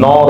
9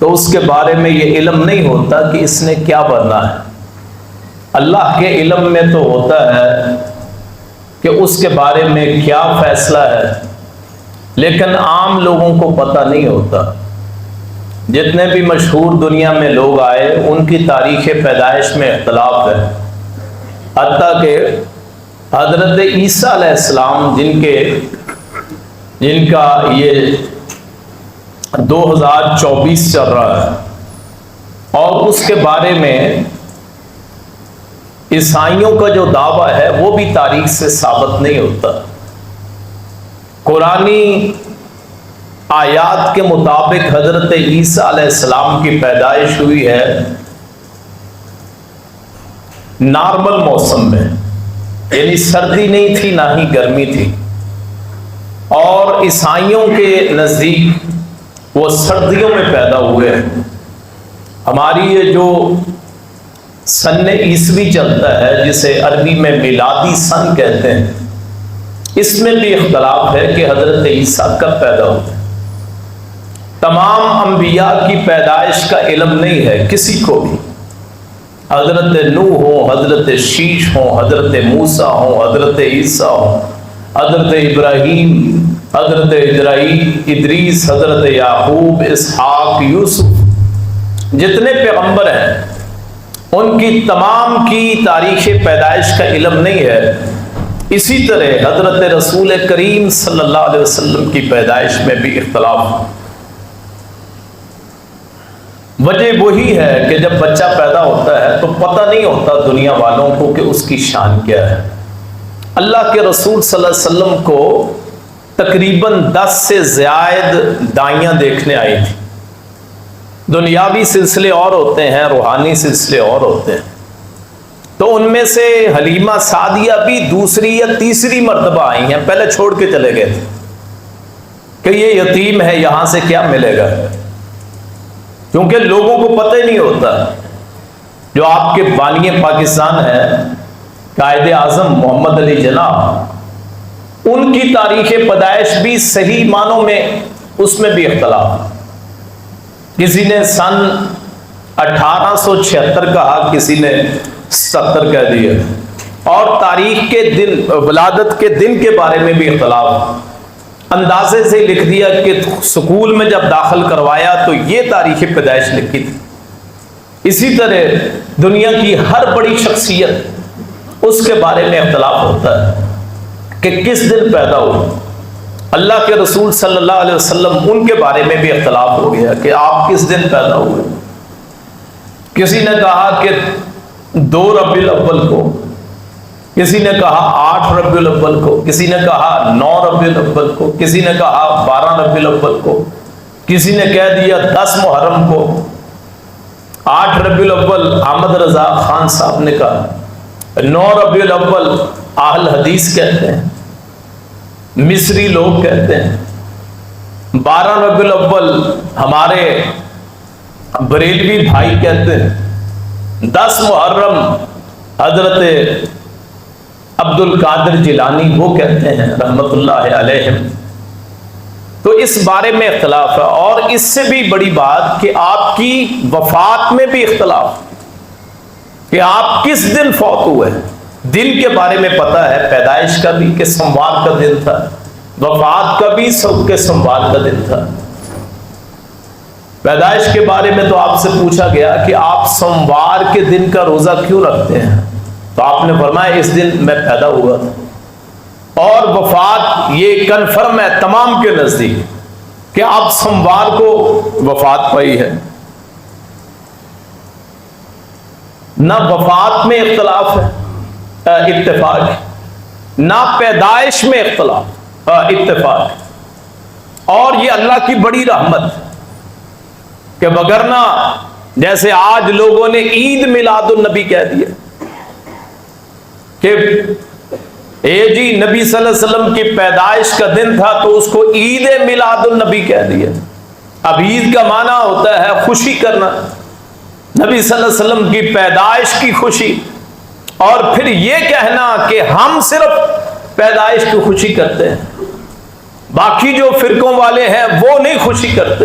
تو اس کے بارے میں یہ علم نہیں ہوتا کہ اس نے کیا بننا ہے۔ اللہ کے علم میں تو ہوتا ہے کہ اس کے بارے میں کیا فیصلہ ہے، لیکن عام لوگوں کو پتہ نہیں ہوتا۔ جتنے بھی مشہور دنیا میں لوگ آئے ان کی تاریخ پیدائش میں اختلاف ہے، حتیٰ کہ حضرت عیسیٰ علیہ السلام جن کا یہ 2024 چل رہا ہے، اور اس کے بارے میں عیسائیوں کا جو دعویٰ ہے وہ بھی تاریخ سے ثابت نہیں ہوتا۔ قرآنی آیات کے مطابق حضرت عیسیٰ علیہ السلام کی پیدائش ہوئی ہے نارمل موسم میں، یعنی سردی نہیں تھی نہ ہی گرمی تھی، اور عیسائیوں کے نزدیک وہ سردیوں میں پیدا ہوئے ہیں۔ ہماری یہ جو سن عیسوی چلتا ہے جسے عربی میں میلادی سن کہتے ہیں، اس میں بھی اختلاف ہے کہ حضرت عیسیٰ کب پیدا ہوئے۔ تمام انبیاء کی پیدائش کا علم نہیں ہے کسی کو بھی، حضرت نوح ہوں، حضرت شیش ہوں، حضرت موسیٰ ہوں، حضرت عیسیٰ ہوں، حضرت ابراہیم، حضرت ادریس، حضرت یعقوب، اسحاق، یوسف، جتنے پیغمبر ہیں ان کی تمام کی تاریخ پیدائش کا علم نہیں ہے۔ اسی طرح حضرت رسول کریم صلی اللہ علیہ وسلم کی پیدائش میں بھی اختلاف۔ وجہ وہی ہے کہ جب بچہ پیدا ہوتا ہے تو پتہ نہیں ہوتا دنیا والوں کو کہ اس کی شان کیا ہے۔ اللہ کے رسول صلی اللہ علیہ وسلم کو تقریباً 10 سے زائد دائیاں دیکھنے آئی تھی۔ دنیاوی سلسلے اور ہوتے ہیں، روحانی سلسلے اور ہوتے ہیں۔ تو ان میں سے حلیمہ سعدیہ بھی دوسری یا تیسری مرتبہ آئی ہیں، پہلے چھوڑ کے چلے گئے تھے کہ یہ یتیم ہے، یہاں سے کیا ملے گا، کیونکہ لوگوں کو پتہ ہی نہیں ہوتا۔ جو آپ کے بانی پاکستان ہیں قائد اعظم محمد علی جناح، ان کی تاریخ پیدائش بھی صحیح معنوں میں اس میں بھی اختلاف۔ کسی نے سن 1876 کہا، کسی نے 70 کہہ دیا، اور تاریخ کے دن، ولادت کے دن کے بارے میں بھی اختلاف۔ اندازے سے لکھ دیا کہ سکول میں جب داخل کروایا تو یہ تاریخ پیدائش لکھی تھی۔ اسی طرح دنیا کی ہر بڑی شخصیت اس کے بارے میں اختلاف ہوتا ہے کہ کس دن پیدا ہوئی۔ اللہ کے رسول صلی اللہ علیہ وسلم، ان کے بارے میں بھی اختلاف ہو گیا کہ آپ کس دن پیدا ہوئے۔ کسی نے کہا کہ 2 ربیع الاول کو، کسی نے کہا 8 ربیع الاول کو، کسی نے کہا 9 ربیع الاول کو، کسی نے کہا 12 ربیع الاول کو، کسی نے کہہ دیا 10 محرم کو۔ 8 ربیع الاول احمد رضا خان صاحب نے کہا، 9 ربیع الاول اہل حدیث کہتے ہیں، مصری لوگ کہتے ہیں، 12 ربیع الاول ہمارے بریلوی بھائی کہتے ہیں، 10 محرم حضرت عبد القادر جیلانی وہ کہتے ہیں رحمت اللہ علیہم۔ تو اس بارے میں اختلاف ہے، اور اس سے بھی بڑی بات کہ آپ کی وفات میں بھی اختلاف کہ آپ کس دن فوت ہوئے۔ دن کے بارے میں پتہ ہے، پیدائش کا بھی کہ سوموار کا دن تھا، وفات کا بھی کہ سوموار کا دن تھا۔ پیدائش کے بارے میں تو آپ سے پوچھا گیا کہ آپ سوموار کے دن کا روزہ کیوں رکھتے ہیں، تو آپ نے فرمایا اس دن میں پیدا ہوا تھا۔ اور وفات یہ کنفرم ہے تمام کے نزدیک کہ آپ سوموار کو وفات پائی ہے۔ نہ وفات میں اختلاف ہے، اتفاق ہے، نہ پیدائش میں اختلاف، اتفاق۔ اور یہ اللہ کی بڑی رحمت کہ وگرنہ جیسے آج لوگوں نے عید میلاد النبی کہہ دیا کہ جی نبی صلی اللہ علیہ وسلم کی پیدائش کا دن تھا تو اس کو عید میلاد النبی کہہ دیا۔ اب عید کا معنی ہوتا ہے خوشی کرنا، نبی صلی اللہ علیہ وسلم کی پیدائش کی خوشی، اور پھر یہ کہنا کہ ہم صرف پیدائش کی خوشی کرتے ہیں، باقی جو فرقوں والے ہیں وہ نہیں خوشی کرتے۔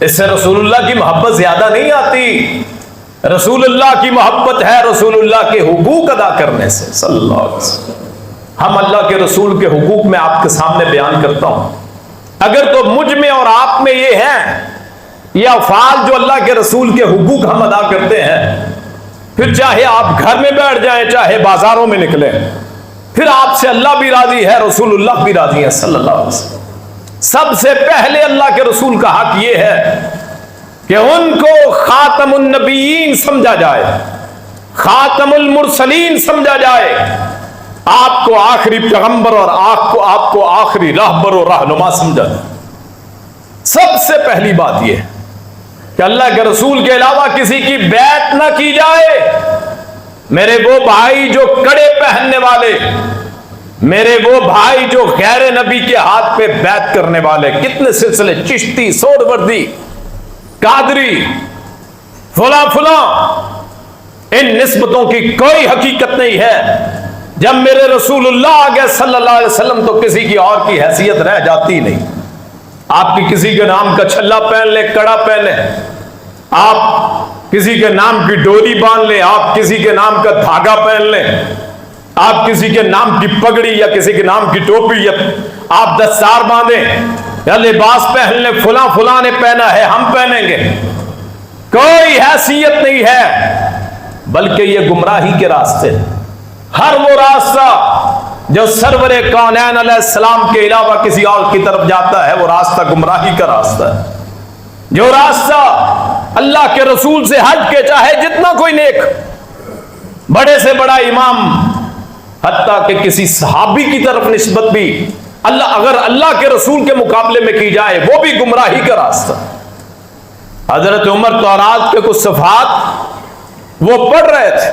اس سے رسول اللہ کی محبت زیادہ نہیں آتی. رسول اللہ کی محبت ہے رسول اللہ کے حقوق ادا کرنے سے صلی اللہ علیہ وسلم. ہم اللہ کے رسول کے حقوق میں آپ کے سامنے بیان کرتا ہوں. اگر تو مجھ میں اور آپ میں یہ ہیں یہ افعال جو اللہ کے رسول کے حقوق ہم ادا کرتے ہیں، پھر چاہے آپ گھر میں بیٹھ جائیں چاہے بازاروں میں نکلیں، پھر آپ سے اللہ بھی راضی ہے رسول اللہ بھی راضی ہے صلی اللہ علیہ وسلم. سب سے پہلے اللہ کے رسول کا حق یہ ہے کہ ان کو خاتم النبیین سمجھا جائے، خاتم المرسلین سمجھا جائے، آپ کو آخری پیغمبر اور آپ کو آخری راہبر و رہنما سمجھا جائے. سب سے پہلی بات یہ ہے کہ اللہ کے رسول کے علاوہ کسی کی بیعت نہ کی جائے. میرے وہ بھائی جو کڑے پہننے والے، میرے وہ بھائی جو غیر نبی کے ہاتھ پہ بیعت کرنے والے، کتنے سلسلے، چشتی، سہروردی، قادری، فلاں فلاں، ان نسبتوں کی کوئی حقیقت نہیں ہے. جب میرے رسول اللہ آ گئے صلی اللہ علیہ وسلم تو کسی کی اور کی حیثیت رہ جاتی نہیں. آپ کی کسی کے نام کا چھلا پہن لیں، کڑا پہن لیں، آپ کسی کے نام کی ڈوری باندھ لیں، آپ کسی کے نام کا دھاگا پہن لیں، آپ کسی کے نام کی پگڑی یا کسی کے نام کی ٹوپی یا آپ دستار باندھیں یا لباس پہن لیں، فلاں فلاں نے پہنا ہے ہم پہنیں گے، کوئی حیثیت نہیں ہے. بلکہ یہ گمراہی کے راستے، ہر وہ راستہ جو سرور کونین علیہ السلام کے علاوہ کسی اور کی طرف جاتا ہے وہ راستہ گمراہی کا راستہ ہے. جو راستہ اللہ کے رسول سے ہٹ کے چاہے جتنا کوئی نیک، بڑے سے بڑا امام، حتیٰ کہ کسی صحابی کی طرف نسبت بھی اگر اللہ کے رسول کے مقابلے میں کی جائے وہ بھی گمراہی کا راستہ. حضرت عمر تورات کے کچھ صفحات وہ پڑھ رہے تھے،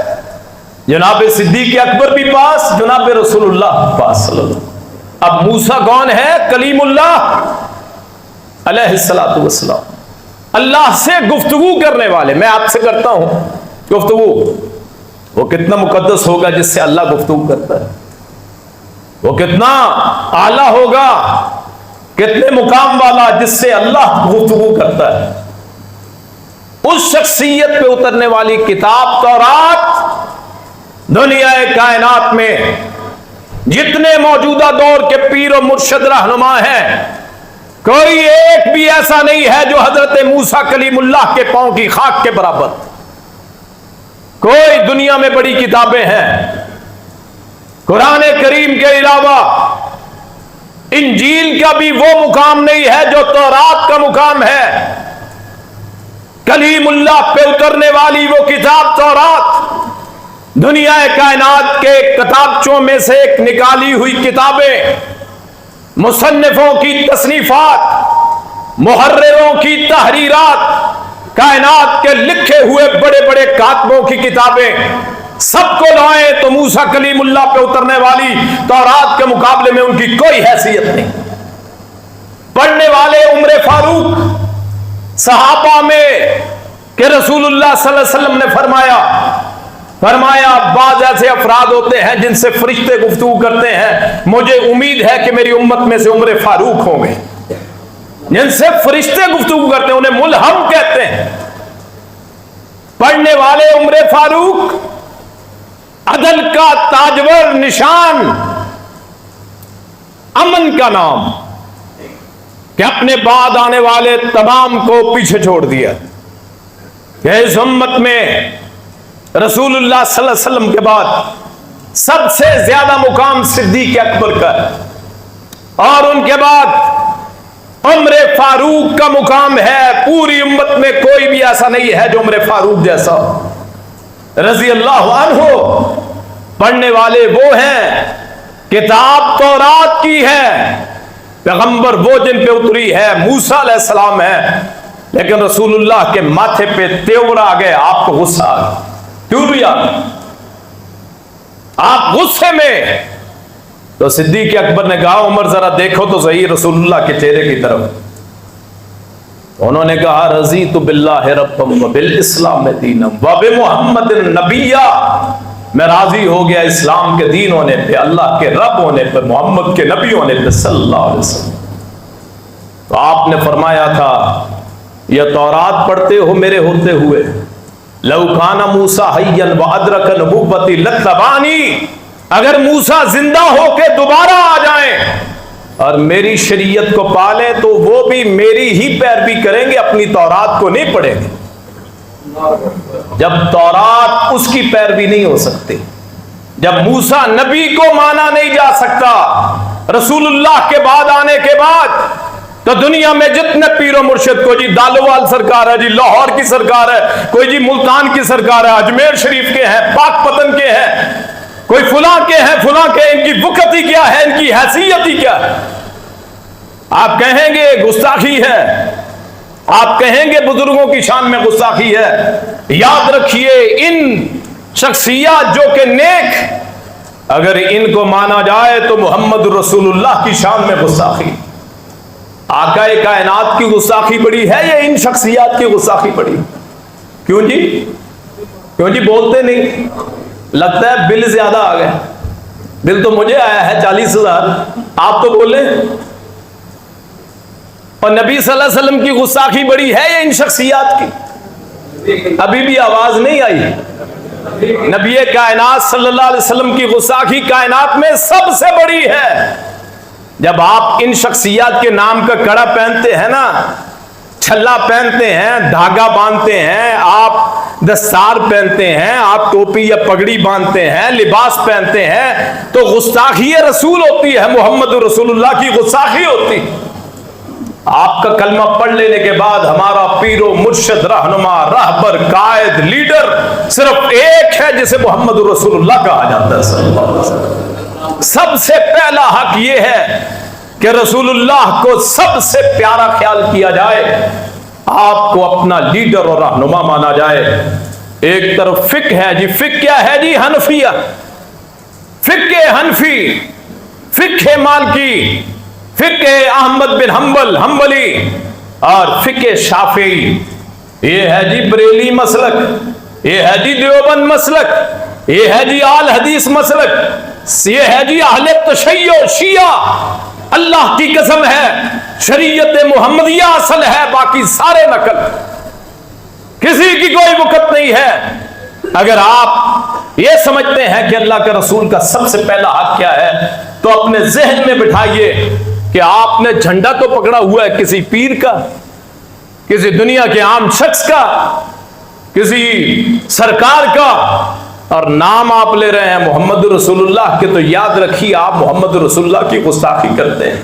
جناب صدیق اکبر بھی پاس، جناب رسول اللہ پاس صلی اللہ. اب موسیٰ کون ہے؟ کلیم اللہ علیہ الصلوۃ والسلام، اللہ سے گفتگو کرنے والے. میں آپ سے کرتا ہوں گفتگو، وہ کتنا مقدس ہوگا جس سے اللہ گفتگو کرتا ہے، وہ کتنا اعلیٰ ہوگا، کتنے مقام والا جس سے اللہ گفتگو کرتا ہے. اس شخصیت پہ اترنے والی کتاب تورات دنیا کائنات میں جتنے موجودہ دور کے پیر و مرشد رہنما ہیں، کوئی ایک بھی ایسا نہیں ہے جو حضرت موسیٰ کلیم اللہ کے پاؤں کی خاک کے برابر. کوئی دنیا میں بڑی کتابیں ہیں، قرآن کریم کے علاوہ انجیل کا بھی وہ مقام نہیں ہے جو تورات کا مقام ہے. کلیم اللہ پہ اترنے والی وہ کتاب تورات دنیا کائنات کے کتابچوں میں سے ایک نکالی ہوئی کتابیں، مصنفوں کی تصنیفات، محرروں کی تحریرات، کائنات کے لکھے ہوئے بڑے بڑے کاتبوں کی کتابیں سب کو لائیں تو موسیٰ کلیم اللہ پہ اترنے والی تورات کے مقابلے میں ان کی کوئی حیثیت نہیں. پڑھنے والے عمر فاروق صحابہ میں کہ رسول اللہ صلی اللہ علیہ وسلم نے فرمایا بعض ایسے افراد ہوتے ہیں جن سے فرشتے گفتگو کرتے ہیں، مجھے امید ہے کہ میری امت میں سے عمر فاروق ہوں گے. جن سے فرشتے گفتگو کرتے ہیں انہیں ملہم کہتے ہیں. پڑھنے والے عمر فاروق، عدل کا تاجور نشان، امن کا نام، کہ اپنے بعد آنے والے تمام کو پیچھے چھوڑ دیا کہ اس امت میں رسول اللہ صلی اللہ علیہ وسلم کے بعد سب سے زیادہ مقام صدیق اکبر کا ہے، اور ان کے بعد عمر فاروق کا مقام ہے. پوری امت میں کوئی بھی ایسا نہیں ہے جو عمر فاروق جیسا رضی اللہ عنہ. پڑھنے والے وہ ہیں، کتاب تورات کی ہے، پیغمبر وہ جن پہ اتری ہے موسیٰ علیہ السلام ہے، لیکن رسول اللہ کے ماتھے پہ تیور آ گئے، آپ کو غصہ آ گیا. کیوں بھی آ گیا؟ آپ غصے میں. تو صدیق اکبر نے کہا عمر ذرا دیکھو تو صحیح رسول اللہ کے چہرے کی طرف. انہوں نے کہا رضیت باللہ ربا وبالاسلام دینا وبمحمد نبیا، میں راضی ہو گیا اسلام کے دین ہونے پہ، اللہ کے رب ہونے پہ، محمد کے نبی ہونے پہ صلی اللہ علیہ وسلم. تو آپ نے فرمایا تھا یا تورات پڑھتے ہو میرے ہوتے ہوئے، لو کان موسیٰ حیا وادرک نبوتی لتبعنی، اگر موسیٰ زندہ ہو کے دوبارہ آ جائیں اور میری شریعت کو پالیں تو وہ بھی میری ہی پیروی کریں گے، اپنی تورات کو نہیں پڑھیں گے۔ جب تورات اس کی پیروی نہیں ہو سکتی، جب موسیٰ نبی کو مانا نہیں جا سکتا رسول اللہ کے بعد آنے کے بعد، تو دنیا میں جتنے پیر و مرشد، کوئی جی دالوال سرکار ہے، جی لاہور کی سرکار ہے، کوئی جی ملتان کی سرکار ہے، اجمیر شریف کے ہیں، پاک پتن کے ہیں، کوئی فلاں کے ہیں، فلاں کے، ان کی وقت ہی کیا ہے، ان کی حیثیت ہی کیا ہے؟ آپ کہیں گے گستاخی ہے، آپ کہیں گے بزرگوں کی شان میں گستاخی ہے۔ یاد رکھیے ان شخصیات جو کہ نیک، اگر ان کو مانا جائے تو محمد رسول اللہ کی شان میں گستاخی۔ آقا کائنات کی گستاخی بڑی ہے یا ان شخصیات کی گستاخی بڑی؟ کیوں جی؟ کیوں جی بولتے نہیں؟ لگتا ہے بل زیادہ آ گئے۔ بل تو مجھے آیا ہے 40,000، آپ تو بولیں۔ اور نبی صلی اللہ علیہ وسلم کی گستاخی بڑی ہے یا ان شخصیات کی؟ ابھی بھی آواز نہیں آئی۔ نبی کائنات صلی اللہ علیہ وسلم کی گستاخی کائنات میں سب سے بڑی ہے۔ جب آپ ان شخصیات کے نام کا کڑا پہنتے ہیں نا، چھلا پہنتے ہیں، دھاگا باندھتے ہیں، آپ دستار پہنتے ہیں، آپ ٹوپی یا پگڑی باندھتے ہیں، لباس پہنتے ہیں، تو گستاخی رسول ہوتی ہے، محمد رسول اللہ کی گستاخی ہوتی۔ آپ کا کلمہ پڑھ لینے کے بعد ہمارا پیر و مرشد، رہنما، راہبر، قائد، لیڈر صرف ایک ہے جسے محمد رسول اللہ کہا جاتا ہے صلی اللہ علیہ وسلم۔ سب سے پہلا حق یہ ہے کہ رسول اللہ کو سب سے پیارا خیال کیا جائے، آپ کو اپنا لیڈر اور رہنما مانا جائے۔ ایک طرف فقہ ہے جی، فقہ کیا ہے جی؟ حنفیہ، فقہ حنفی، فقہ مالکی، فقہ احمد بن حنبل حنبلی، اور فقہ شافعی۔ یہ ہے جی بریلی مسلک، یہ ہے جی دیوبند مسلک، یہ ہے جی آل حدیث مسلک، یہ ہے جی اہل تشیع شیعہ۔ اللہ کی قسم ہے شریعت محمدیہ اصل ہے، باقی سارے نقل، کسی کی کوئی وقت نہیں ہے۔ اگر آپ یہ سمجھتے ہیں کہ اللہ کے رسول کا سب سے پہلا حق کیا ہے تو اپنے ذہن میں بٹھائیے کہ آپ نے جھنڈا تو پکڑا ہوا ہے کسی پیر کا، کسی دنیا کے عام شخص کا، کسی سرکار کا، اور نام آپ لے رہے ہیں محمد رسول اللہ کے، تو یاد رکھیے آپ محمد رسول اللہ کی گستاخی کرتے ہیں۔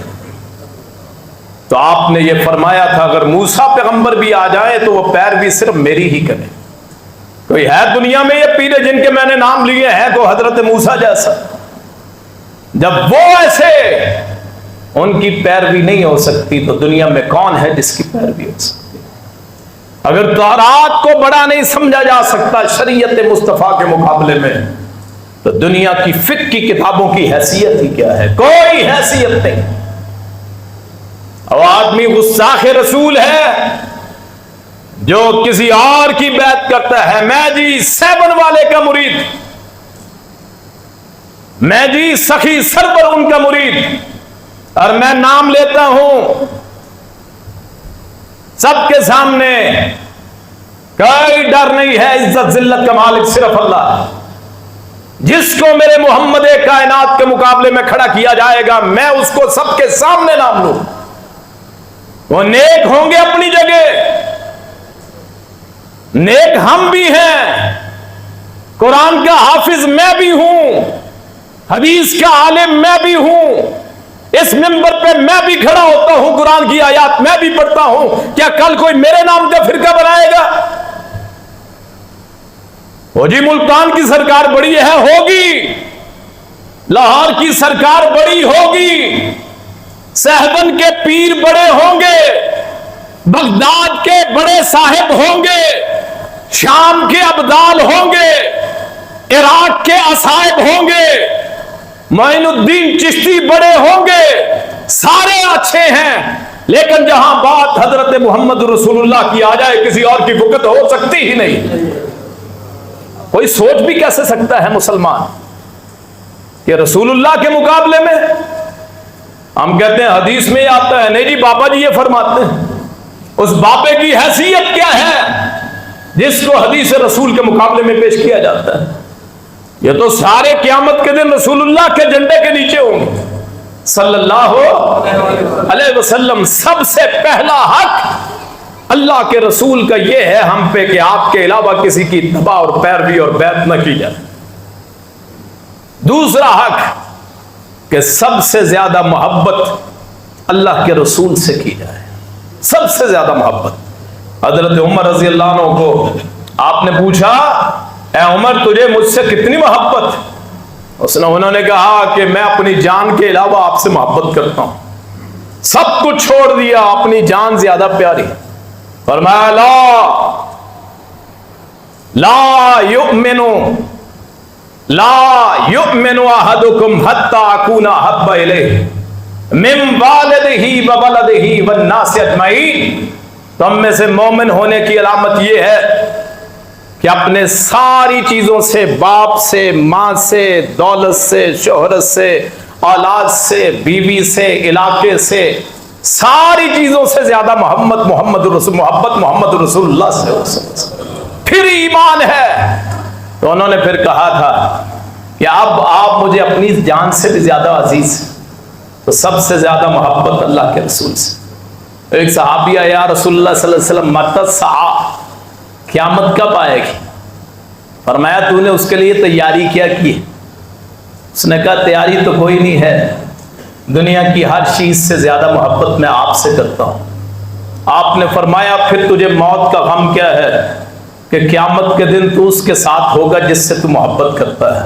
تو آپ نے یہ فرمایا تھا اگر موسیٰ پیغمبر بھی آ جائیں تو وہ پیروی صرف میری ہی کریں۔ کوئی ہے دنیا میں یہ پیر جن کے میں نے نام لیے ہیں کوئی حضرت موسیٰ جیسا؟ جب وہ ایسے ان کی پیروی نہیں ہو سکتی تو دنیا میں کون ہے جس کی پیروی ہو سکتی؟ اگر تورات کو بڑا نہیں سمجھا جا سکتا شریعت مصطفیٰ کے مقابلے میں، تو دنیا کی فقہ کی کتابوں کی حیثیت ہی کیا ہے؟ کوئی حیثیت نہیں۔ اور آدمی گستاخ رسول ہے جو کسی اور کی بیعت کرتا ہے، میں جی 7 والے کا مرید، میں جی سخی سرور ان کا مرید، اور میں نام لیتا ہوں سب کے سامنے، کوئی ڈر نہیں ہے، عزت ذلت کا مالک صرف اللہ۔ جس کو میرے محمد کائنات کے مقابلے میں کھڑا کیا جائے گا میں اس کو سب کے سامنے نام لوں۔ وہ نیک ہوں گے اپنی جگہ، نیک ہم بھی ہیں، قرآن کا حافظ میں بھی ہوں، حدیث کا عالم میں بھی ہوں، اس منبر پہ میں بھی کھڑا ہوتا ہوں، قرآن کی آیات میں بھی پڑھتا ہوں۔ کیا کل کوئی میرے نام کا فرقہ بنائے گا؟ وہ جی ملتان کی سرکار بڑی ہے، ہوگی، لاہور کی سرکار بڑی ہوگی، صاحبن کے پیر بڑے ہوں گے، بغداد کے بڑے صاحب ہوں گے، شام کے ابدال ہوں گے، عراق کے اصحاب ہوں گے، معین الدین چشتی بڑے ہوں گے، سارے اچھے ہیں، لیکن جہاں بات حضرت محمد رسول اللہ کی آ جائے کسی اور کی فقط ہو سکتی ہی نہیں۔ کوئی سوچ بھی کیسے سکتا ہے مسلمان کہ رسول اللہ کے مقابلے میں؟ ہم کہتے ہیں حدیث میں آتا ہے، نہیں جی بابا جی یہ فرماتے ہیں، اس بابے کی حیثیت کیا ہے جس کو حدیث رسول کے مقابلے میں پیش کیا جاتا ہے؟ یہ تو سارے قیامت کے دن رسول اللہ کے جھنڈے کے نیچے ہوں گے صلی اللہ علیہ وسلم۔ سب سے پہلا حق اللہ کے رسول کا یہ ہے ہم پہ کہ آپ کے علاوہ کسی کی اتباع اور پیروی اور بیعت نہ کی جائے۔ دوسرا حق کہ سب سے زیادہ محبت اللہ کے رسول سے کی جائے، سب سے زیادہ محبت۔ حضرت عمر رضی اللہ عنہ کو آپ نے پوچھا اے عمر تجھے مجھ سے کتنی محبت؟ انہوں نے کہا کہ میں اپنی جان کے علاوہ آپ سے محبت کرتا ہوں، سب کچھ چھوڑ دیا، اپنی جان زیادہ پیاری۔ فرمایا لا یؤمن احدکم حتی اکون احب الیہ من والدہ وولدہ والناس اجمعین۔ تم میں سے مومن ہونے کی علامت یہ ہے کہ اپنے ساری چیزوں سے، باپ سے، ماں سے، دولت سے، شہرت سے، اولاد سے، بیوی سے، علاقے سے، ساری چیزوں سے زیادہ محمد رسول اللہ سے پھر ایمان ہے۔ تو انہوں نے پھر کہا تھا کہ اب آپ مجھے اپنی جان سے بھی زیادہ عزیز ہیں، تو سب سے زیادہ محبت اللہ کے رسول سے۔ ایک صحابی آیا یا رسول اللہ صلی اللہ علیہ وسلم متی الساعہ، قیامت کب آئے گی؟ فرمایا تو نے اس کے لیے تیاری کیا کی؟ اس نے کہا تیاری تو کوئی نہیں ہے، دنیا کی ہر چیز سے زیادہ محبت میں آپ سے کرتا ہوں۔ آپ نے فرمایا پھر تجھے موت کا غم کیا ہے کہ قیامت کے دن تو اس کے ساتھ ہوگا جس سے تو محبت کرتا ہے۔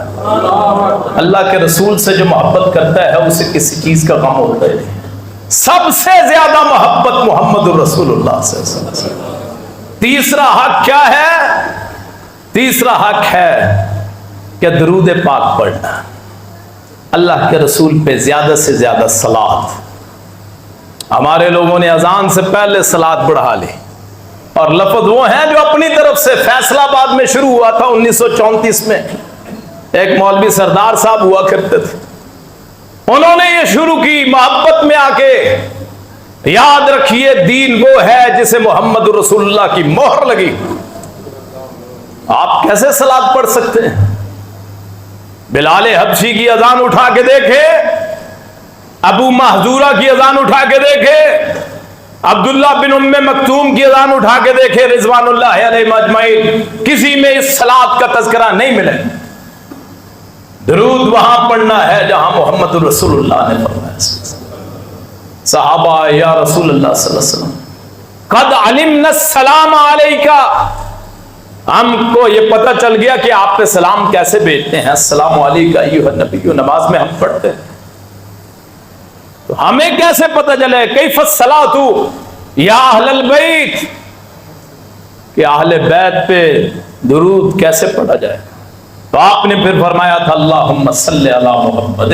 اللہ کے رسول سے جو محبت کرتا ہے اسے کسی چیز کا غم ہوتا ہے نہیں۔ سب سے زیادہ محبت محمد الرسول اللہ صلی اللہ علیہ وسلم۔ تیسرا حق کیا ہے؟ تیسرا حق ہے کہ درود پاک پڑھنا، اللہ کے رسول پہ زیادہ سے زیادہ صلوات۔ ہمارے لوگوں نے اذان سے پہلے صلوات بڑھا لی، اور لفظ وہ ہیں جو اپنی طرف سے فیصلہ آباد میں شروع ہوا تھا 1934 میں، ایک مولوی سردار صاحب ہوا کرتے تھے، انہوں نے یہ شروع کی محبت میں آ کے، یاد رکھیے دین وہ ہے جسے محمد رسول اللہ کی مہر لگی۔ آپ کیسے صلوات پڑھ سکتے ہیں؟ بلال حبشی کی اذان اٹھا کے دیکھے، ابو محذورہ کی اذان اٹھا کے دیکھے، عبداللہ بن ام مکتوم کی اذان اٹھا کے دیکھے رضوان اللہ علیہ اجمعین، کسی میں اس صلوات کا تذکرہ نہیں ملے۔ درود وہاں پڑھنا ہے جہاں محمد رسول اللہ نے فرمایا۔ صحابہ یا رسول اللہ صلی اللہ علیہ وسلم قد علمنا السلام علیکا، ہم کو یہ پتہ چل گیا کہ آپ پہ سلام کیسے بھیجتے ہیں، السلام علیکہ ایھا النبی، نماز میں ہم پڑھتے ہیں، تو ہمیں کیسے پتہ چلے کیف الصلاۃ یا اہل البیت، کہ اہل بیت پہ درود کیسے پڑھا جائے؟ تو آپ نے پھر فرمایا تھا اللہم صلی علی محمد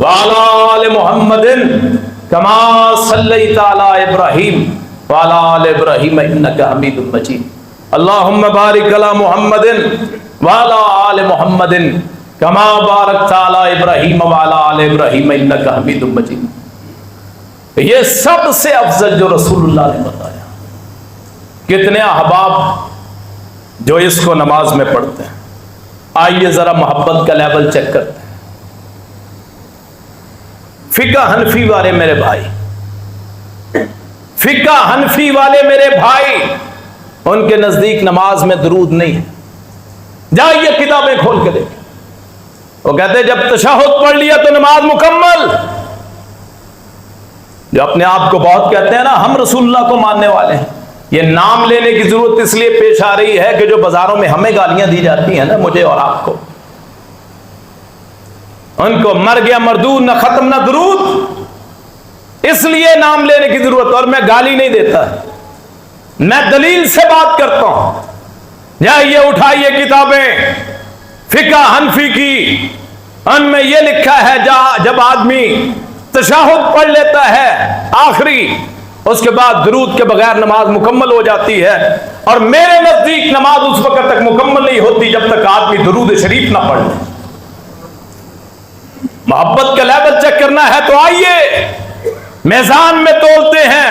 وعلی آل محمد کما صلیت علی ابراہیم وعلی آل ابراہیم انک حمید مجید، اللہم بارک علی محمد وعلی آل محمد کما بارکت علی ابراہیم وعلی آل ابراہیم انک حمید مجید۔ یہ سب سے افضل جو رسول اللہ نے بتایا۔ کتنے احباب جو اس کو نماز میں پڑھتے ہیں، آئیے ذرا محبت کا لیول چیک کرتے ہیں۔ فقہ حنفی والے میرے بھائی، فقہ حنفی والے میرے بھائی، ان کے نزدیک نماز میں درود نہیں ہے۔ جائیے کتابیں کھول کے دیکھیں، وہ کہتے ہیں جب تشہد پڑھ لیا تو نماز مکمل۔ جو اپنے آپ کو بہت کہتے ہیں نا ہم رسول اللہ کو ماننے والے ہیں، یہ نام لینے کی ضرورت اس لیے پیش آ رہی ہے کہ جو بازاروں میں ہمیں گالیاں دی جاتی ہیں نا، مجھے اور آپ کو، ان کو مر گیا مردود، نہ ختم نہ درود، اس لیے نام لینے کی ضرورت۔ اور میں گالی نہیں دیتا، میں دلیل سے بات کرتا ہوں۔ جائیے اٹھائیے کتابیں فقہ حنفی کی، ان میں یہ لکھا ہے جب آدمی تشہد پڑھ لیتا ہے آخری، اس کے بعد درود کے بغیر نماز مکمل ہو جاتی ہے، اور میرے نزدیک نماز اس وقت تک مکمل نہیں ہوتی جب تک آدمی درود شریف نہ پڑھ لے۔ محبت کا لیول چیک کرنا ہے تو آئیے میزان میں تولتے ہیں،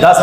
10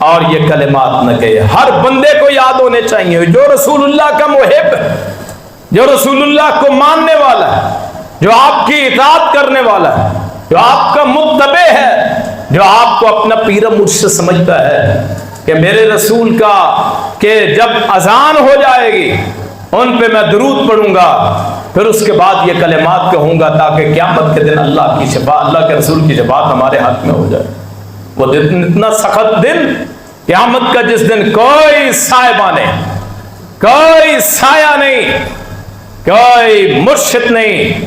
اور یہ کلمات نہ کہے. ہر بندے کو یاد ہونے چاہیے جو رسول اللہ کا محب ہے، جو رسول اللہ کو ماننے والا ہے، جو آپ کی اطاعت کرنے والا ہے، جو آپ کا متبع ہے، جو آپ کو اپنا پیر مرشد سمجھتا ہے کہ میرے رسول کا کہ جب اذان ہو جائے گی ان پہ میں درود پڑھوں گا، پھر اس کے بعد یہ کلمات کہوں گا تاکہ قیامت کے دن اللہ کی شفاعت، اللہ کے رسول کی شفاعت ہمارے حق میں ہو جائے. وہ دن اتنا سخت دن قیامت کا، جس دن کوئی صاحبہ نہیں، کوئی سایہ نہیں، کوئی مرشد نہیں،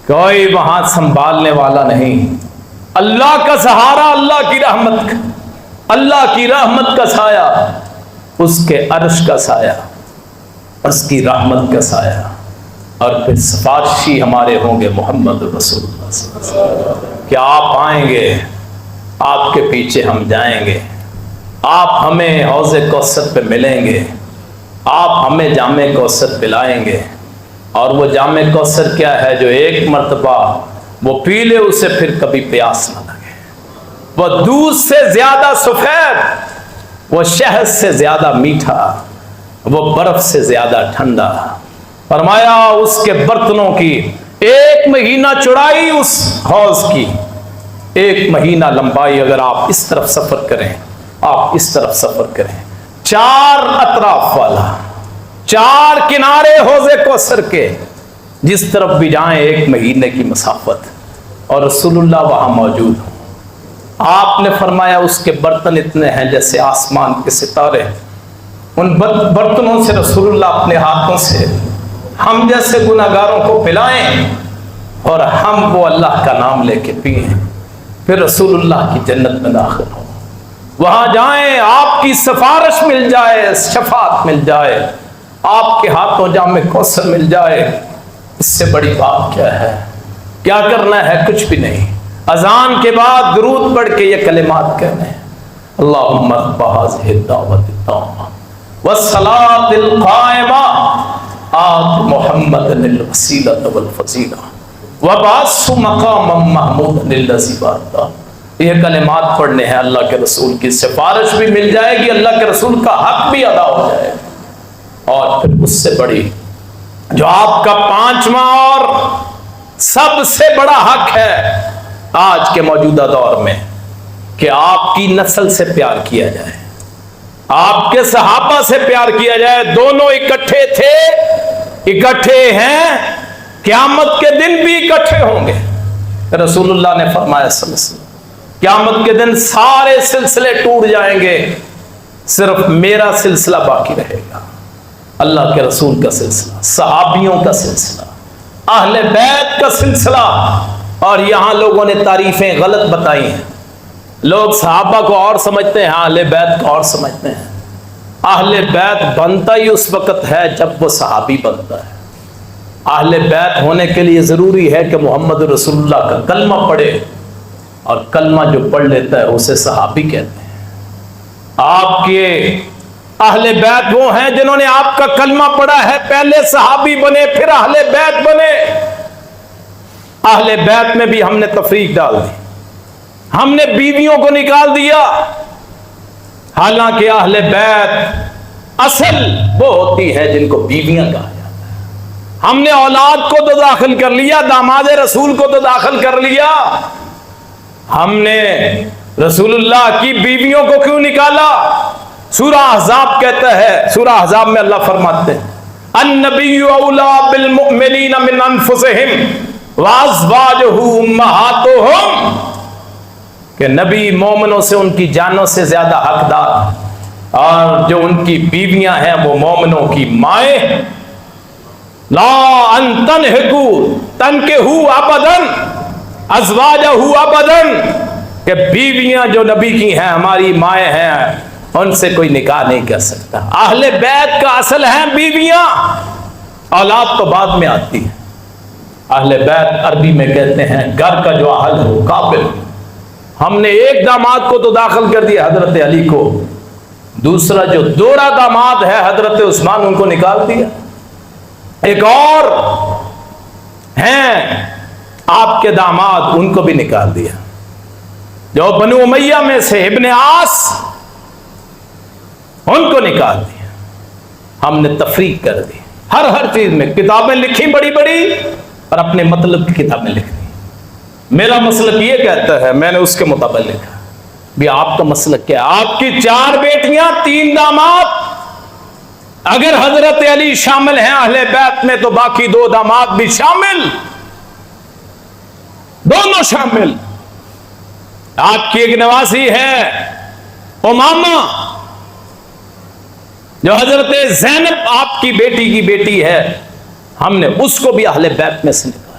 کوئی وہاں سنبھالنے والا نہیں. اللہ کا سہارا، اللہ کی رحمت کا، اللہ کی رحمت کا سایہ، اس کے عرش کا سایہ، اس کی رحمت کا سایہ، اور پھر سفارشی ہمارے ہوں گے محمد رسول اللہ صلی اللہ علیہ وسلم کہ آپ آئیں گے، آپ کے پیچھے ہم جائیں گے، آپ ہمیں حوض کوثر پہ ملیں گے، آپ ہمیں جام کوثر پلائیں گے. اور وہ جام کوثر کیا ہے؟ جو ایک مرتبہ وہ پی لے اسے پھر کبھی پیاس نہ لگے. وہ دودھ سے زیادہ سفید، وہ شہد سے زیادہ میٹھا، وہ برف سے زیادہ ٹھنڈا. فرمایا اس کے برتنوں کی 1 مہینہ چوڑائی اس حوض کی، 1 مہینہ لمبائی. اگر آپ اس طرف سفر کریں، آپ اس طرف سفر کریں، 4 اطراف والا، 4 کنارے حوض کوثر کے، جس طرف بھی جائیں 1 مہینے کی مسافت، اور رسول اللہ وہاں موجود ہوں. آپ نے فرمایا اس کے برتن اتنے ہیں جیسے آسمان کے ستارے. ان برتنوں سے رسول اللہ اپنے ہاتھوں سے ہم جیسے گناہگاروں کو پلائیں اور ہم وہ اللہ کا نام لے کے پئیں، پھر رسول اللہ کی جنت میں داخل ہوں. وہاں جائیں، آپ کی سفارش مل جائے، شفاعت مل جائے، آپ کے ہاتھوں جام کوثر مل جائے. اس سے بڑی بات کیا ہے؟ کیا کرنا ہے؟ کچھ بھی نہیں. اذان کے بعد درود پڑھ کے یہ کلمات کہنے ہیں: اللہم رب ہذہ الدعوۃ التامہ والصلاۃ القائمہ آت محمد الوسیلۃ والفضیلہ وابعثہ مقاما محمودا الذی وعدتہ. یہ کلمات پڑھنے ہیں، اللہ کے رسول کی سفارش بھی مل جائے گی، اللہ کے رسول کا حق بھی ادا ہو جائے گا. اور پھر اس سے بڑی جو آپ کا 5واں اور سب سے بڑا حق ہے آج کے موجودہ دور میں، کہ آپ کی نسل سے پیار کیا جائے، آپ کے صحابہ سے پیار کیا جائے. دونوں اکٹھے تھے، اکٹھے ہیں، قیامت کے دن بھی اکٹھے ہوں گے. رسول اللہ نے فرمایا صلی اللہ علیہ وسلم قیامت کے دن سارے سلسلے ٹوٹ جائیں گے، صرف میرا سلسلہ باقی رہے گا، اللہ کے رسول کا سلسلہ، صحابیوں کا سلسلہ، اہل بیت کا سلسلہ. اور یہاں لوگوں نے تعریفیں غلط بتائی ہیں. لوگ صحابہ کو اور سمجھتے ہیں، اہل بیت کو اور سمجھتے ہیں. اہل بیت بنتا ہی اس وقت ہے جب وہ صحابی بنتا ہے. اہل بیت ہونے کے لیے ضروری ہے کہ محمد رسول اللہ کا کلمہ پڑھے، اور کلمہ جو پڑھ لیتا ہے اسے صحابی کہتے ہیں. آپ کے اہل بیت وہ ہیں جنہوں نے آپ کا کلمہ پڑھا ہے، پہلے صحابی بنے پھر اہل بیت بنے. اہل بیت میں بھی ہم نے تفریق ڈال دی، ہم نے بیویوں کو نکال دیا، حالانکہ اہل بیت اصل وہ ہوتی ہے جن کو بیویاں کہا جاتا ہے. ہم نے اولاد کو تو داخل کر لیا، داماد رسول کو تو داخل کر لیا، ہم نے رسول اللہ کی بیویوں کو کیوں نکالا؟ سورہ احزاب کہتا ہے، سورہ احزاب میں اللہ فرماتے ہیں: النبی اولی بالمؤمنین من انفسہم وازواجہ امہاتہم، کہ نبی مومنوں سے ان کی جانوں سے زیادہ حقدار، اور جو ان کی بیویاں ہیں وہ مومنوں کی مائیں. لا ان تنکحوا ابدا ازواجہ ابدا، کہ بیویاں جو نبی کی ہیں ہماری مائیں ہیں، ان سے کوئی نکاح نہیں کر سکتا. اہل بیت کا اصل ہیں بیویاں، اولاد تو بعد میں آتی ہے. اہل بیت عربی میں کہتے ہیں گھر کا جو اہل ہو، قابل. ہم نے ایک داماد کو تو داخل کر دیا حضرت علی کو، دوسرا جو دوہرا داماد ہے حضرت عثمان، ان کو نکال دیا. ایک اور ہیں آپ کے داماد، ان کو بھی نکال دیا. جو بنو امیہ میں سے ابن عاص، ان کو نکال دیا, ہم نے تفریق کر دی. ہر چیز میں کتابیں لکھی بڑی بڑی اور اپنے مطلب کی کتابیں لکھ دی. میرا مسلک یہ کہتا ہے, میں نے اس کے مطابق لکھا. بھی آپ کا مسلک کیا ہے؟ آپ کی 4 بیٹیاں 3 داماد, اگر حضرت علی شامل ہیں اہل بیت میں تو باقی 2 داماد بھی شامل, دونوں شامل. آپ کی ایک نواسی ہے امامہ, جو حضرت زینب آپ کی بیٹی کی بیٹی ہے, ہم نے اس کو بھی اہل بیت میں سے نکالا.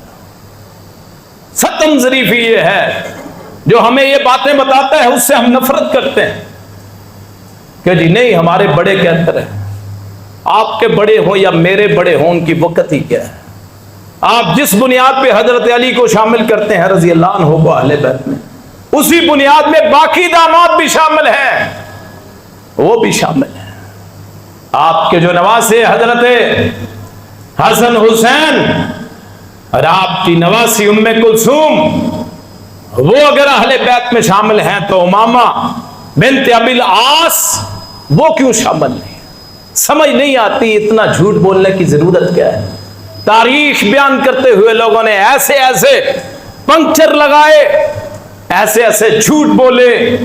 ستم ظریفی یہ ہے جو ہمیں یہ باتیں بتاتا ہے, اس سے ہم نفرت کرتے ہیں کہ جی نہیں ہمارے بڑے کے اندر ہے. آپ کے بڑے ہوں یا میرے بڑے ہوں, ان کی وقت ہی کیا ہے. آپ جس بنیاد پہ حضرت علی کو شامل کرتے ہیں رضی اللہ عنہ کو اہل بیت میں, اسی بنیاد میں باقی داماد بھی شامل ہیں, وہ بھی شامل ہیں. آپ کے جو نواسے حضرت حسن حسین اور آپ کی نواسی ام کلثوم, وہ اگر اہل بیت میں شامل ہیں تو امامہ بنت ابی العاص وہ کیوں شامل نہیں؟ سمجھ نہیں آتی اتنا جھوٹ بولنے کی ضرورت کیا ہے. تاریخ بیان کرتے ہوئے لوگوں نے ایسے ایسے پنکچر لگائے, ایسے ایسے جھوٹ بولے,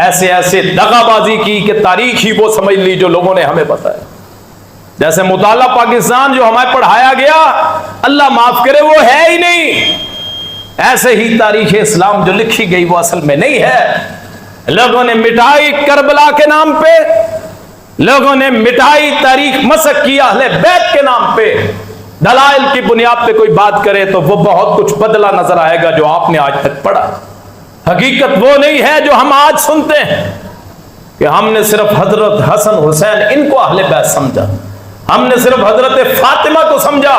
ایسے ایسے دغا بازی کی کہ تاریخ ہی وہ سمجھ لی جو لوگوں نے ہمیں بتایا. جیسے مطالعہ پاکستان جو ہمیں پڑھایا گیا, اللہ معاف کرے, وہ ہے ہی نہیں. ایسے ہی تاریخ اسلام جو لکھی گئی وہ اصل میں نہیں ہے. لوگوں نے مٹائی کربلا کے نام پہ, لوگوں نے مٹائی تاریخ مسخ کی اہل بیت کے نام پہ. دلائل کی بنیاد پہ کوئی بات کرے تو وہ بہت کچھ بدلا نظر آئے گا جو آپ نے آج تک پڑھا. حقیقت وہ نہیں ہے جو ہم آج سنتے ہیں کہ ہم نے صرف حضرت حسن حسین ان کو اہل بیت سمجھا, ہم نے صرف حضرت فاطمہ کو سمجھا.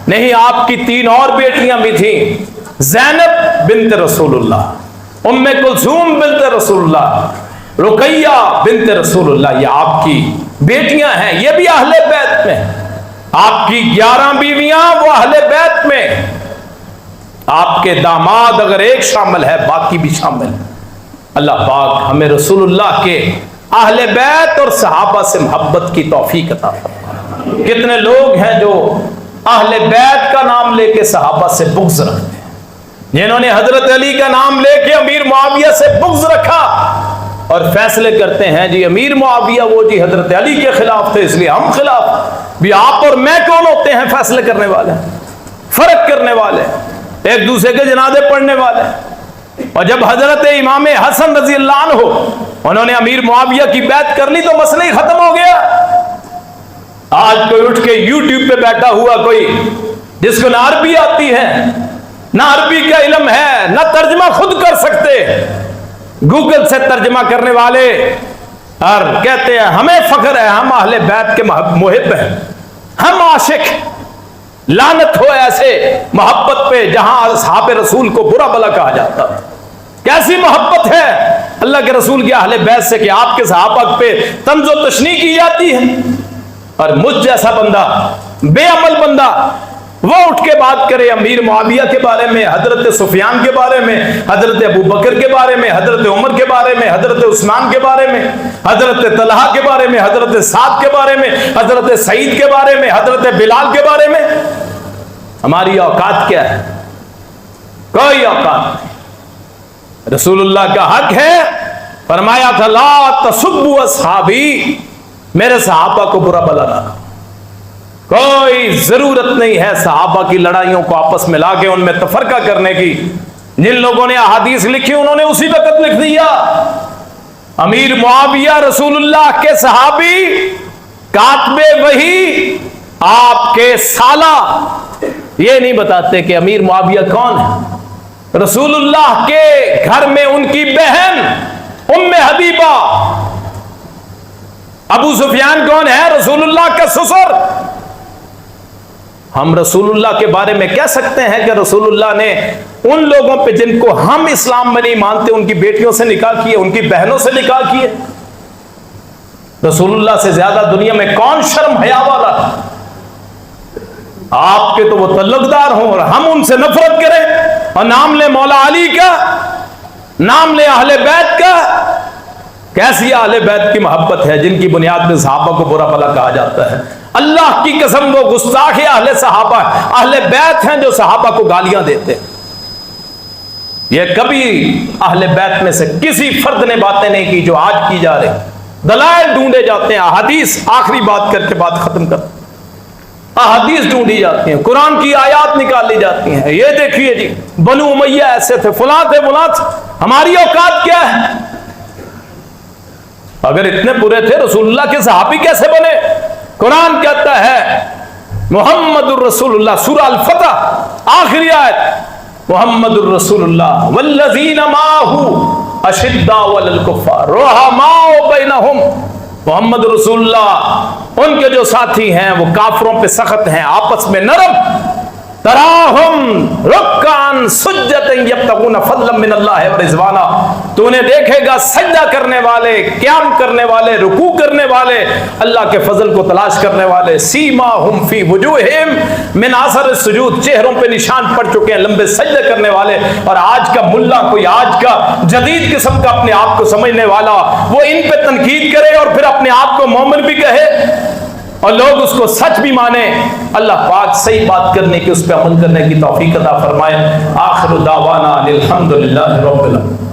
نہیں, آپ کی 3 اور بیٹیاں بھی تھیں, زینب بنت رسول اللہ, ام کلثوم بنت رسول اللہ, رقیہ بنت رسول اللہ, یہ آپ کی بیٹیاں ہیں, یہ بھی اہل بیت میں. آپ کی 11 بیویاں وہ اہل بیت میں. آپ کے داماد اگر ایک شامل ہے باقی بھی شامل. اللہ پاک ہمیں رسول اللہ کے اہل بیت اور صحابہ سے محبت کی توفیق عطا فرمائے. کتنے لوگ ہیں جو اہل بیت کا نام لے کے صحابہ سے بغض رکھتے ہیں, جنہوں نے حضرت علی کا نام لے کے امیر معاویہ سے بغض رکھا اور فیصلے کرتے ہیں جی امیر معاویہ وہ جی حضرت علی کے خلاف تھے اس لیے ہم خلاف. بھی آپ اور میں کون ہوتے ہیں فیصلے کرنے والے, فرق کرنے والے, ایک دوسرے کے جنازے پڑھنے والے. اور جب حضرت امام حسن رضی اللہ عنہ انہوں نے امیر معاویہ کی بیعت کر لی تو مسئلہ ہی ختم ہو گیا. آج کوئی اٹھ کے یوٹیوب پہ بیٹھا ہوا کوئی جس کو نہ عربی آتی ہے, نہ عربی کا علم ہے, نہ ترجمہ خود کر سکتے, گوگل سے ترجمہ کرنے والے, اور کہتے ہیں ہمیں فخر ہے ہم اہل بیت کے محب ہیں, ہم عاشق. لعنت ہو ایسے محبت پہ جہاں اصحاب رسول کو برا بلا کہا جاتا. کیسی محبت ہے اللہ کے رسول کے اہل بیت سے کہ آپ کے صحابہ پہ طنز و تشنیع کی جاتی ہے. اور مجھ جیسا بندہ, بے عمل بندہ, وہ اٹھ کے بات کرے امیر معاویہ کے بارے میں, حضرت سفیان کے بارے میں, حضرت ابو بکر کے بارے میں, حضرت عمر کے بارے میں, حضرت عثمان کے بارے میں, حضرت طلحہ کے بارے میں, حضرت سعد کے بارے میں, حضرت سعید کے بارے میں, حضرت بلال کے بارے میں. ہماری اوقات کیا ہے؟ کوئی اوقات نہیں. رسول اللہ کا حق ہے, فرمایا تھا لا تسبوا اصحابی, میرے صحابہ کو برا بلا نہ کہو. کوئی ضرورت نہیں ہے صحابہ کی لڑائیوں کو آپس میں لا کے ان میں تفرقہ کرنے کی. جن لوگوں نے احادیث لکھی انہوں نے اسی وقت لکھ دیا. امیر معاویہ رسول اللہ کے صحابی, کاتب وحی, آپ کے سالہ, یہ نہیں بتاتے کہ امیر معاویہ کون ہے. رسول اللہ کے گھر میں ان کی بہن ام حبیبہ. ابو سفیان کون ہے؟ رسول اللہ کا سسر. ہم رسول اللہ کے بارے میں کہہ سکتے ہیں کہ رسول اللہ نے ان لوگوں پہ جن کو ہم اسلام میں نہیں مانتے ان کی بیٹیوں سے نکاح کیے, ان کی بہنوں سے نکاح کیے. رسول اللہ سے زیادہ دنیا میں کون شرم حیا والا ہے؟ آپ کے تو وہ تعلقدار ہوں اور ہم ان سے نفرت کریں اور نام لے مولا علی کا, نام لے اہل بیت کا, کیسی اہل بیت کی محبت ہے جن کی بنیاد پہ صحابہ کو برا بھلا کہا جاتا ہے. اللہ کی قسم وہ گستاخ اہل صحابہ اہل بیت ہیں جو صحابہ کو گالیاں دیتے ہیں. یہ کبھی اہل بیت میں سے کسی فرد نے باتیں نہیں کی جو آج کی جا رہی. دلائل ڈھونڈے جاتے ہیں, احادیث آخری بات کر کے بات ختم کر, احادیث ڈھونڈی جاتی ہیں, قرآن کی آیات نکالی جاتی ہیں. یہ دیکھیے جی بنو امیہ ایسے تھے, فلاں تھے, فلاں تھے. ہماری اوقات کیا ہے؟ اگر اتنے برے تھے رسول اللہ کے صحابی کیسے بنے؟ قرآن کہتا ہے محمد الرسول اللہ, سورہ الفتح آخری آیت, محمد الرسول اللہ والذین معہ اشداء علی الکفار رحماء بینہم. محمد رسول اللہ ان کے جو ساتھی ہیں وہ کافروں پہ سخت ہیں, آپس میں نرم. تراہم رکعن سجدۃ یبتغون فضلا من اللہ ورضوانا. تو انہیں دیکھے گا سجدہ کرنے والے, قیام کرنے والے, رکوع کرنے والے, اللہ کے فضل کو تلاش کرنے والے. سیماہم فی وجوہہم من اثر السجود, چہروں پہ نشان پڑ چکے ہیں لمبے سجدے کرنے والے. اور آج کا ملا, کوئی آج کا جدید قسم کا اپنے آپ کو سمجھنے والا, وہ ان پہ تنقید کرے اور پھر اپنے آپ کو مومن بھی کہے اور لوگ اس کو سچ بھی مانے. اللہ پاک صحیح بات کرنے کی, اس پہ عمل کرنے کی توفیق عطا فرمائے. آخر دعوانا الحمدللہ رب العالمین.